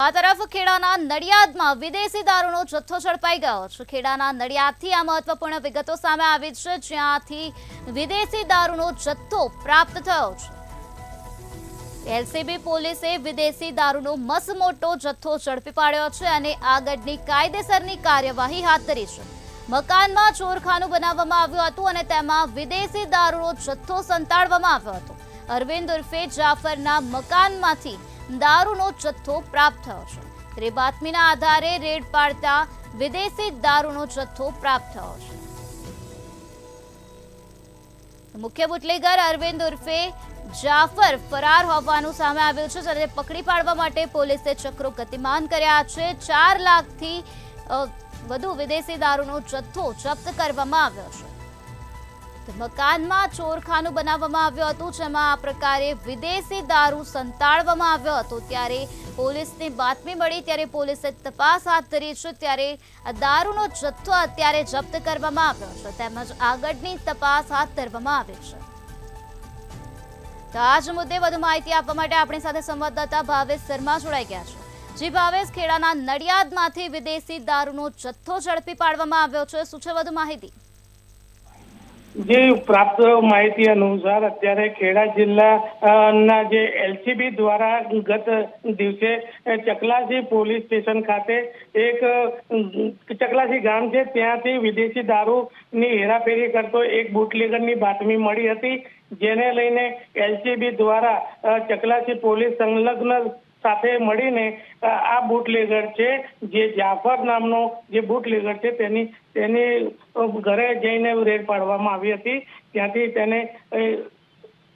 આ તરફ ખેડાના નડિયાદમાં વિદેશી દારૂનો જથ્થો ઝડપાઈ ગયો છે। ખેડાના નડિયાદથી આ મહત્વપૂર્ણ વિગતો સામે આવી છે, જ્યાંથી વિદેશી દારૂનો જથ્થો પ્રાપ્ત થયો છે। એલસીબી પોલીસે વિદેશી દારૂનો મસમોટો જથ્થો ઝડપી પાડ્યો છે અને આગળની કાયદેસરની કાર્યવાહી હાથ ધરી છે। મકાનમાં ચોરખાનું બનાવવામાં આવ્યું હતું અને તેમાં વિદેશી દારૂનો જથ્થો સંતાડવામાં આવ્યો હતો। અરવિંદ ઉર્ફે જાફરના મકાનમાંથી દારૂનો જથ્થો પ્રાપ્ત થયો છે। ત્યારે બાતમીના આધારે રેડ પાડતા વિદેશી દારૂનો જથ્થો પ્રાપ્ત થયો છે। મુખ્ય બુટલેગર અરવિંદ ઉર્ફે જાફર ફરાર હોવાનું સામે આવ્યું છે, જ્યારે પકડી પાડવા માટે પોલીસે ચક્રો ગતિમાન કર્યા છે। 4 લાખથી વધુ વિદેશી દારૂનો જથ્થો જપ્ત કરવામાં આવ્યો છે। મકાનમાં ચોરખાનું બનાવવામાં આવ્યું હતું, જેમાં આ પ્રકારે વિદેશી દારૂ સંતાડવામાં આવ્યો હતો। ત્યારે પોલીસની બાતમી મળી ત્યારે પોલીસે તપાસ હાથ ધરી છે। ત્યારે આ દારૂનો જથ્થો અત્યારે જપ્ત કરવામાં આવ્યો છે, તેમજ આગળની તપાસ હાથ ધરવામાં આવી છે। તો આ જ મુદ્દે વધુ માહિતી આપવા માટે આપણી સાથે સંવાદદાતા ભાવેશ શર્મા જોડાઈ ગયા છે। જી ભાવેશ, ખેડાના નડિયાદમાંથી વિદેશી દારૂનો જથ્થો ઝડપી પાડવામાં આવ્યો છે, શું છે વધુ માહિતી? જે પ્રાપ્ત માહિતી અનુસાર અત્યારે ખેડા જિલ્લાના જે એલસીબી દ્વારા ગત દિવસે ચકલાસી પોલીસ સ્ટેશન ખાતે એક ચકલાસી ગામ છે, ત્યાંથી વિદેશી દારૂની હેરાફેરી કરતો એક બુટલેગરની બાતમી મળી હતી, જેને લઈને એલસીબી દ્વારા ચકલાસી પોલીસ સંલગ્ન સાથે મળીને આ બુટલેગર છે જે જાફર નામનો જે બુટલેગર છે તેની ઘરે જઈને રેડ પાડવામાં આવી હતી। ત્યાંથી તેને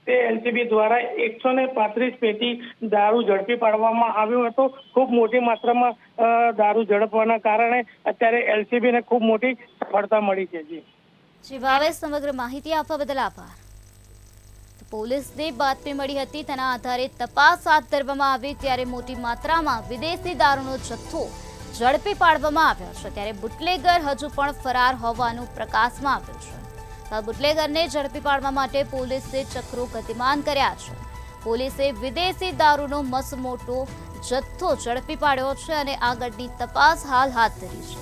તે એલસીબી દ્વારા 135 પેટી દારૂ ઝડપી પાડવામાં આવ્યો હતો। ખૂબ મોટી માત્રામાં દારૂ ઝડપવાના કારણે અત્યારે એલસીબીને ખૂબ મોટી સફળતા મળી છે। જી ભાવેશ, સમગ્ર માહિતી આપવા બદલ આભાર। પોલીસને બાતમી મળી હતી, તેના આધારે તપાસ હાથ ધરવામાં આવી ત્યારે મોટી માત્રામાં વિદેશી દારૂનો જથ્થો ઝડપી પાડવામાં આવ્યો છે। ત્યારે બુટલેગર હજુ પણ ફરાર હોવાનું પ્રકાશમાં આવ્યું છે। બુટલેગરને ઝડપી પાડવા માટે પોલીસે ચક્રો ગતિમાન કર્યા છે। પોલીસે વિદેશી દારૂનો મસમોટો જથ્થો ઝડપી પાડ્યો છે અને આગળની તપાસ હાલ હાથ ધરી છે।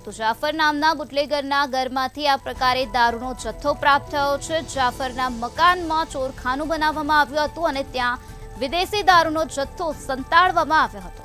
તો જાફર નામના બુટલેગરના ઘરમાંથી આ પ્રકારે દારૂનો જથ્થો પ્રાપ્ત થયો છે। જાફરના મકાનમાં ચોરખાનું બનાવવામાં આવ્યું હતું અને ત્યાં વિદેશી દારૂનો જથ્થો સંતાડવામાં આવ્યો હતો।